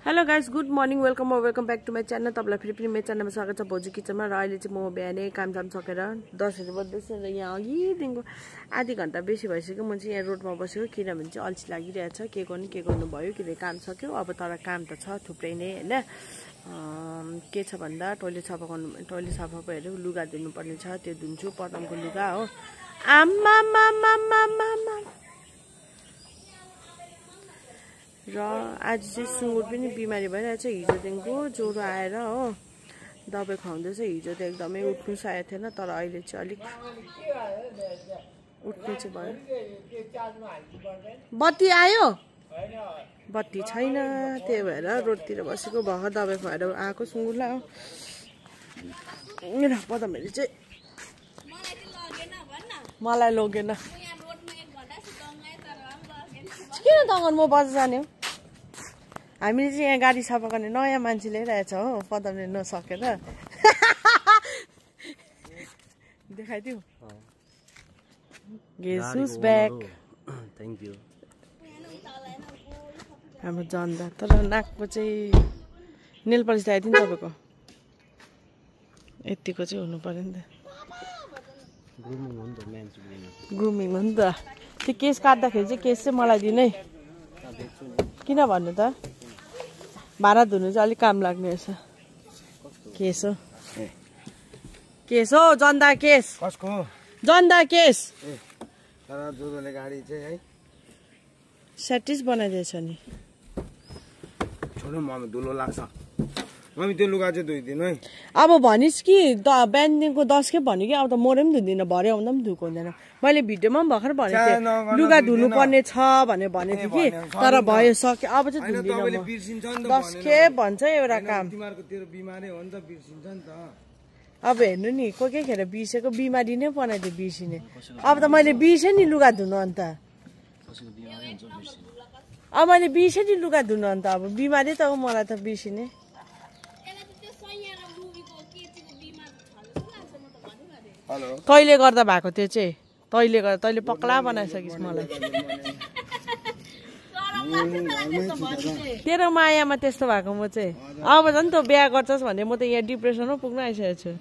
Hello guys, good morning, welcome back to my channel. तपाईँलाई फेरि पनि मेरो च्यानलमा स्वागत छ भोजु किचनमा। र अहिले चाहिँ म बिहानै कामसाम सकेर 10 बज्दैछ र यहाँ अघिदेखिको आधी घन्टा बेसी भइसक्यो। म चाहिँ यहाँ रोडमा बसेको, किनभने चाहिँ अल्छी लागिरहेछ। के गर्नु भयो, किनभने काम सक्यो। अब तर काम त छ थुप्रै नै होइन। के छ भन्दा टोइलेट सफा भएर लुगा धुनुपर्ने छ, त्यो धुन्छु। पदमको लुगा हो। र आज चाहिँ सुँगुर पनि बिमारी भइरहेछ। हिजोदेखिको ज्वरो आएर हो, दबाई खुवाउँदैछ। हिजो त एकदमै उठ्नु सकेको थिएन, तर अहिले चाहिँ अलिक उठ्ने चाहिँ भयो। बत्ती आयो? बत्ती छैन, त्यही भएर रोडतिर बसेको। भर्खर दबाई खुवाएर आएको सुँगुरलाई हो। र पदमहरूले चाहिँ मलाई लगेन। किन दगन, म बजार जाने हो। हामीले चाहिँ यहाँ गाडी सफा गर्ने नयाँ मान्छे ल्याइरहेछ हो, पदमले नसकेर। देखाइदिउ। Guess who's back. Thank you. हाम्रो जन्दा तर नाकको चाहिँ नेल पलिस लगाइदिनु तपाईँको। यतिको चाहिँ हुनु पर्यो नि त। ग्रुमिङ हो नि त। त्यो केस काट्दाखेरि चाहिँ केस चाहिँ मलाई दिनु है। किन भन्नु त, भाँडा धुनु चाहिँ अलिक काम लाग्ने रहेछ। केस हो, केस हो, जन्दा केस। कसको? जन्दा केस। तर जोरोले गाडी चाहिँ है स्याटिस बनाइदिएछ नि। छोड्नु, मम्मी धुलो लाग्छ। मम्मी त्यो लुगा चाहिँ धोइदिनु है। अब भनिस् कि बिहानदेखिको 10 खेप भन्यो कि अब त मोरे पनि धुँदिनँ, भरे आउँदा पनि धुएको हुँदैन। मैले भिडियोमा पनि भर्खर भनेको थिएँ लुगा धुनु पर्ने छ भनेर भनेको थिएँ कि, तर भयो सक्यो। अब चाहिँ धुँदिनँ म। 10 खेप भन्छ एउटा काम। अब हेर्नु नि, कोही खेर बिर्सेको बिमारी नै बनाइदियो बिर्सिने। अब त मैले बिर्सेँ नि लुगा धुनु, अन्त अब मैले बिर्सेँ नि लुगा धुनु, अन्त अब बिमारी त हो, मलाई त बिर्सिने। तैँले गर्दा भएको त्यो चाहिँ, तैँले पक्ला बनाइसकिस् मलाई। तेरो मायामा त्यस्तो भएको म चाहिँ। अब झन् त बिहा गर्छस् भने म त यहाँ डिप्रेसनमा पुग्न आइसकेको छु।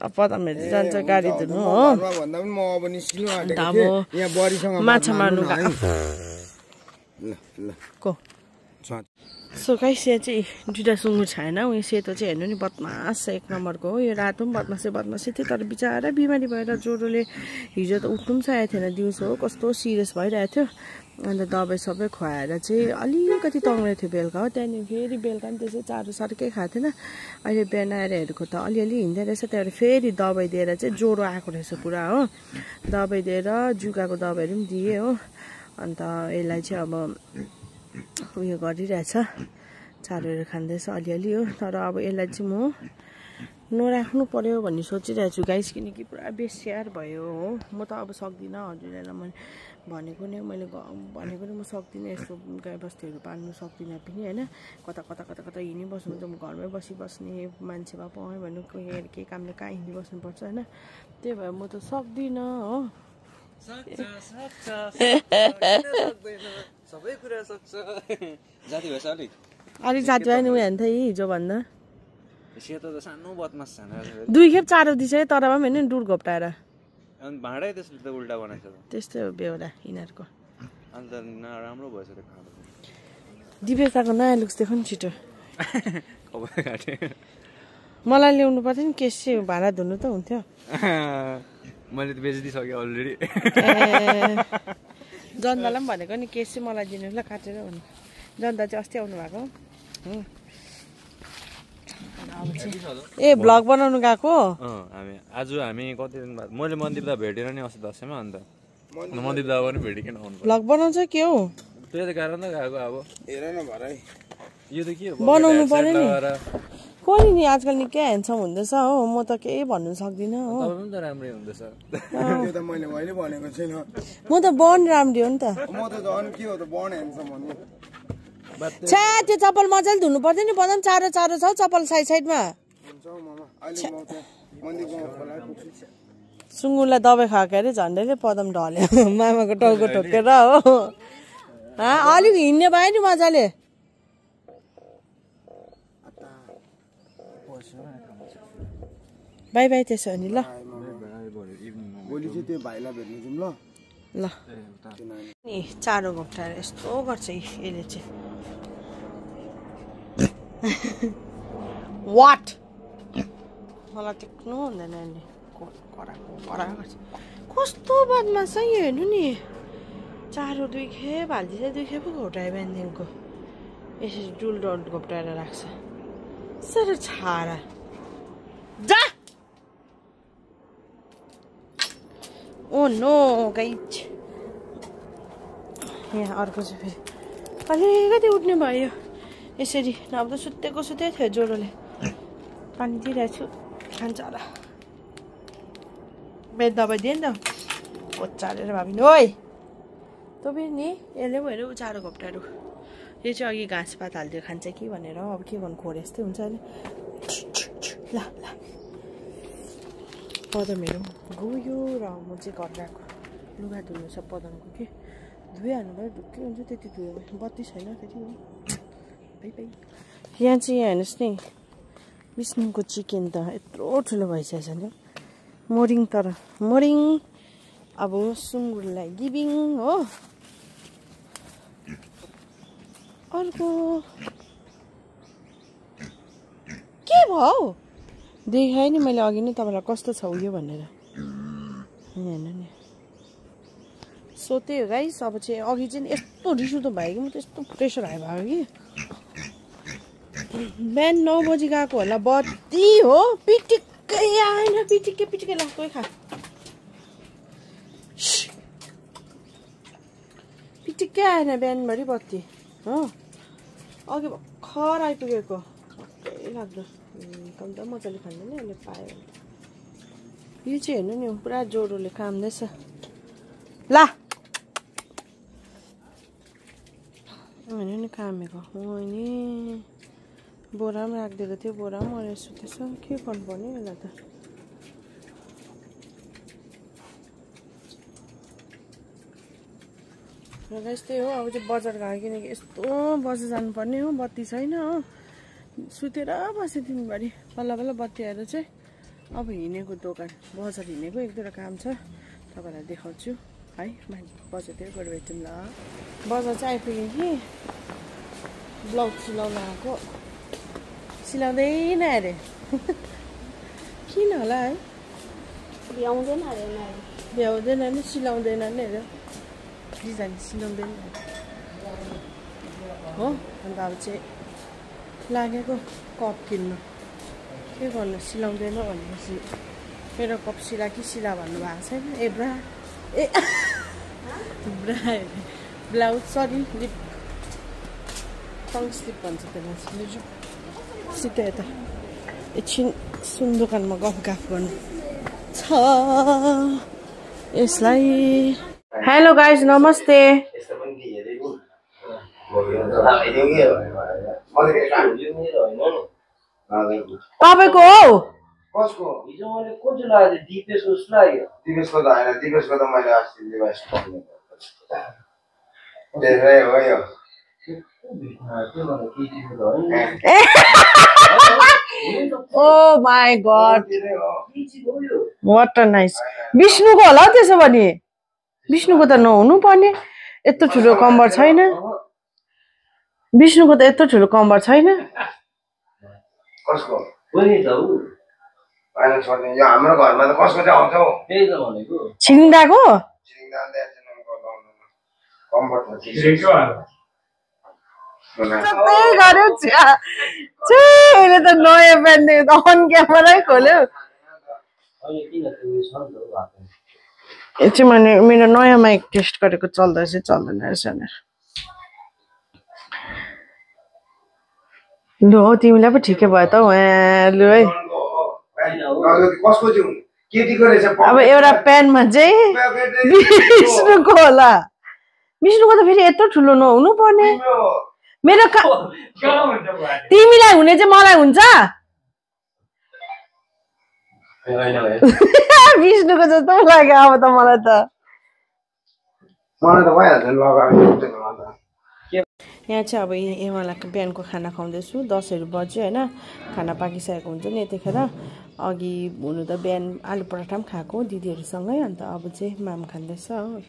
पदमहरू जान्छ गाडी धुनु हो। माछा मार्नु को। सो गाइस, यहाँ चाहिँ दुइटा सुँगुर छैन। उयो सेतो चाहिँ हेर्नु नि, बदमास एक नम्बरको हो। यो रातो पनि बदमासै थियो, तर बिचरा बिमारी भएर ज्वरोले हिजो त उठ्नु पनि सकेको थिएन। दिउँसो हो कस्तो सिरियस भइरहेको थियो। अन्त दबाई सबै खुवाएर चाहिँ अलिकति तङ्ग्रेको थियो बेलुका हो। त्यहाँदेखि फेरि बेलुका पनि त्यसै चारो केही खाएको थिएन। अहिले बिहान आएर हेरेको त अलिअलि हिँड्दै रहेछ। त्यहाँबाट फेरि दबाई दिएर चाहिँ ज्वरो आएको रहेछ पुरा हो। दबाई दिएर जुकाको दबाईहरू पनि दिएँ हो। अन्त यसलाई चाहिँ अब उयो गरिरहेछ, चारोहरू खाँदैछ अलिअलि हो। तर अब यसलाई चाहिँ म नराख्नु पर्यो भन्ने सोचिरहेको छु गाइस, किनकि पुरा बेस्याहार भयो हो। म त अब सक्दिनँ, हजुरहरूलाई मैले भनेको नै म सक्दिनँ। यस्तो गाई बस्तीहरू पाल्नु सक्दिनँ पनि होइन। कता हिँडिबस्नु त म घरमै बस्ने मान्छे भए पाएँ भन्नु, केही कामले कहाँ हिँडिबस्नुपर्छ होइन। त्यही भएर म त सक्दिनँ हो। सबै कुरा सक्छ। जाति भएछ अलिक जाति भयो नि उयो हेर्नु थियो हिजो भन्दा। सेतो त सानो बदमास छैन। 2 खेप चारो दिइसक्यो, तर पनि होइन डुर घोप्टाएर। अनि भाँडै त्यसले त उल्टा बनाइछ त। त्यस्तै हो बेहोरा यिनीहरूको। अन्त राम्रो भएछ त खानु। दिपेशको नयाँ लुक्स देखो नि छिटो। खबर काटे। मलाई ल्याउनु पर्थ्यो नि, केस चाहिँ भाँडा धुनु त हुन्थ्यो। मैले त बेचिदिइसकेँ अलरेडी। जन्दालाई पनि भनेको नि केस चाहिँ मलाई दिनु ल काटेर भन्नु। जन्दा चाहिँ अस्ति आउनु भएको। ए भ्लग बनाउनु गएको? हामी कति दिन बाद मैले मन्दिर दा भेटेर नि अस्ति दसैँमा। अन्त मन्दिर दा पनि भेटिकन आउनु। भ्लग बनाउँछ के हो? त्यो कारण त गएको। अब हेर न भरै यो त के हो, बनाउनु पर्यो नि। कोही नि आजकल निकै ह्यान्डसम हुँदैछ हो। म त केही भन्नु सक्दिनँ हो। तपाईँ पनि त राम्रै हुँदैछ। त्यो त मैले अहिले भनेको छैन। म त बन राम्री हो नि त। म त झन् के हो त बन ह्यान्डसम भन्नु। छ्या, त्यो चप्पल मजाले धुनु पर्दैन नि। पदम चारो छ चप्पल साइडमा। सुँगुरलाई दबाई खाएको अरे झन्डैले पदम ढल्यो मामाको टाउको ठोकेर हो। अलिक हिँड्ने भयो नि मजाले बाई बाई त्यसो भने ल भोलि चाहिँ त्यो भाइलाई भेट्नु जाउँ ल नि चारो घोप्टाएर यस्तो गर्छ यसले चाहिँ वाट मलाई टेक्नु हुँदैन नि कडा गर्छ कस्तो बदमास है यो हेर्नु नि चारो 2 खेप हालिदिन्छ 2 खेप घोप्टायो बिहानदेखिको यसरी डुलडोल घोप्टाएर राख्छ साह्रो छाडा जा ओ नो गाइज यहाँ अर्को चाहिँ फेरि अलिकति उठ्ने भयो यसरी नभए त सुतेको थियो ज्वरोले पानी दिइरहेको छु खान्छ होला बेड दबाई दिएँ नि त ओछालेर भाबिन ओइ तँ पनि नि यसले भएर चारो घोप्टाहरू यो चाहिँ अघि घाँसपात हालिदियो खान्छ कि भनेर अब के गर्नु खोर यस्तै हुन्छ नि ल ल पदमहरू गयो र म चाहिँ घर गएको लुगा धुनु छ पदमको कि धुइहाल्नु भयो ढुक्कै हुन्छ त्यति धुयो बत्ती छैन फेरि बाई बाई यहाँ चाहिँ यहाँ हेर्नुहोस् नि विष्णुको चिकन त यत्रो ठुलो भइसकेछ नि मोरिङ तर मोरिङ अब सुँगुरलाई गिभिङ हो अर्को के भयो देखाएँ नि मैले अघि नै तपाईँलाई कस्तो छ उयो भनेर हेर्नु नि सो त्यही हो गाइस अब चाहिँ अघि चाहिँ यस्तो रिस उठ्दो भयो कि म त यस्तो प्रेसर हाई भयो कि बिहान 9 बजी गएको होला बत्ती हो पिटिक्कै आएन पिटिक्कै लाग्दै खा पिटिक्कै आएन बिहानभरि बत्ती हो अघि भर्खर आइपुगेको लाग्दो कम त मजाले खाँदैन नि अहिले पायो यो चाहिँ हेर्नु नि पुरा ज्वरोले काम्दैछ ला हेर्नु नि कामेको नि बोरा पनि राखिदिएको थियो बोरा पनि मरेर सुतेछ के गर्नुपर्ने यसलाई त र यस्तै हो अब चाहिँ बजार गयो किनकि यस्तो बजार जानुपर्ने हो बत्ती छैन हो सुतेर बसेँ दिनभरि बल्ल बत्ती आएर चाहिँ अब हिँडेको दोकान बजार हिँडेको 1-2 काम छ तपाईँलाई देखाउँछु है बजारतिर गएर भेटौँ ल बजार चाहिँ आइपुगेँ कि ब्लाउज सिलाउन आएको सिलाउँदैन अरे किन होला है भ्याउँदैन नि सिलाउँदैन नि अरे डिजाइन सिलाउँदैन हो अन्त अब चाहिँ लागेको कप किन्नु के गर्नु सिलाउँदैन भनेपछि मेरो कप सिला कि सिला भन्नुभएको छैन ए ब्रा ए ब्रा ब्लाउज सरी लिप टङ स्लिप भन्छ त्यसलाई सिधै यता एकछिन सुन दोकानमा गफ गर्नु छ यसलाई हेलो गाइज नमस्ते तपाईको हो कसको हिजो मैले कोजो लाग्यो दिपेशको लाग्यो दिपेशको त हैन दिपेशको त मैले अस्ति लिभाइस पक्ने त्यसै हो यो Oh my god. What a nice. विष्णुको होला त्यसो भने विष्णुको त नहुनु पर्ने यत्रो ठुलो कम्बर छैन विष्णुको त यत्रो ठुलो कम्बर छैन कसको पनि त उ हैन छोड्ने यो हाम्रो घरमा त कसको चाहिँ आउँछ हो त्यही त भनेको छिरिङदाको छिरिङदा ल्याएछन् कम्बर त छिरिङको त्यही गर्यो अहिले त नयाँ ब्यान्ड अन क्यामेरै खोल्यो यो चाहिँ मैले मेरो नयाँ माइक टेस्ट गरेको चल्दा चाहिँ चल्दैन रहेछ भनेर लु हौ तिमीलाई पो ठिकै भयो त लु है अब एउटा प्यान्टमा चाहिँ विष्णुको होला विष्णुको त फेरि यत्रो ठुलो नहुनु पर्ने मेरो तिमीलाई हुने चाहिँ मलाई हुन्छ विष्णुको जस्तो लाग्यो अब त मलाई त भइहाल्छ लगाएको यहाँ चाहिँ अब एमालाको बिहानको खाना खुवाउँदैछु 10 बज्यो होइन खाना पाकिसकेको हुन्छ नि यतिखेर अघि हुनु त बिहान आलु पराठा पनि खाएको दिदीहरूसँगै अन्त अब चाहिँ माम खाँदैछ हो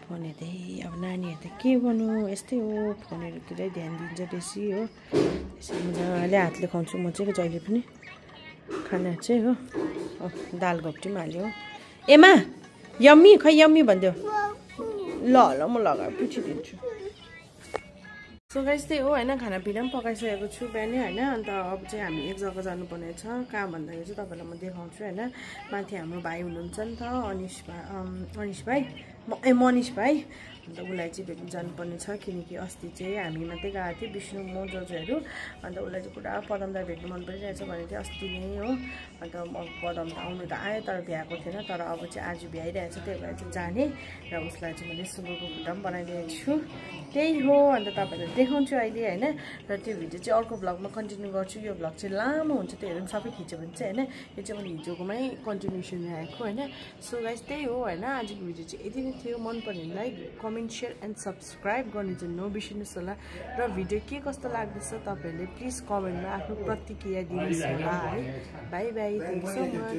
फोन हेर्दै अब नानीहरू त के गर्नु यस्तै हो फोनहरूतिरै ध्यान दिन्छ बेसी हो त्यसरी मजाले हातले खुवाउँछु म चाहिँ जहिले पनि खाना चाहिँ हो दाल घोप्टी पनि हाल्यो एमा यम्मी खै यम्मी भनिदेऊ ल ल म लगाएर पुछिदिन्छु सो गाइस त्यही हो होइन खानापिना पनि पकाइसकेको छु बिहानै होइन अन्त अब चाहिँ हामी एक जग्गा जानुपर्ने छ कहाँ भन्दाखेरि चाहिँ तपाईँलाई म देखाउँछु होइन माथि हाम्रो भाइ हुनुहुन्छ नि त अनिश भाइ मनिष भाइ अन्त उसलाई चाहिँ भेट्नु जानुपर्ने छ किनकि अस्ति चाहिँ हामी मात्रै गएको थियौँ विष्णु म जोजोहरू अन्त उसलाई चाहिँ पुरा पदमलाई भेट्नु मन परिरहेछ भने चाहिँ अस्ति नै हो अन्त पदम त आउनु त आयो तर भ्याएको थिएन तर अब चाहिँ आज भ्याइरहेछ त्यही भएर चाहिँ जाने र उसलाई चाहिँ मैले सुँगुरको खुट्टा पनि बनाइदिएको छु त्यही हो अन्त तपाईँलाई देखाउँछु अहिले होइन र त्यो भिडियो चाहिँ अर्को भ्लगमा कन्टिन्यू गर्छु यो भ्लग चाहिँ लामो हुन्छ त्योहरू पनि सबै खिच्यो भने चाहिँ होइन यो चाहिँ मैले हिजोकोमै कन्टिन्युसन राखेको होइन सो गाइस त्यही हो होइन आजको भिडियो चाहिँ यति नै थियो मन पर्नेलाई कमेन्ट सेयर एन्ड सब्सक्राइब गर्ने चाहिँ नबिर्सिनुहोस् होला र भिडियो के कस्तो लाग्दैछ तपाईँहरूले प्लिज कमेन्टमा आफ्नो प्रतिक्रिया दिनुहोस् होला है by by thank you so much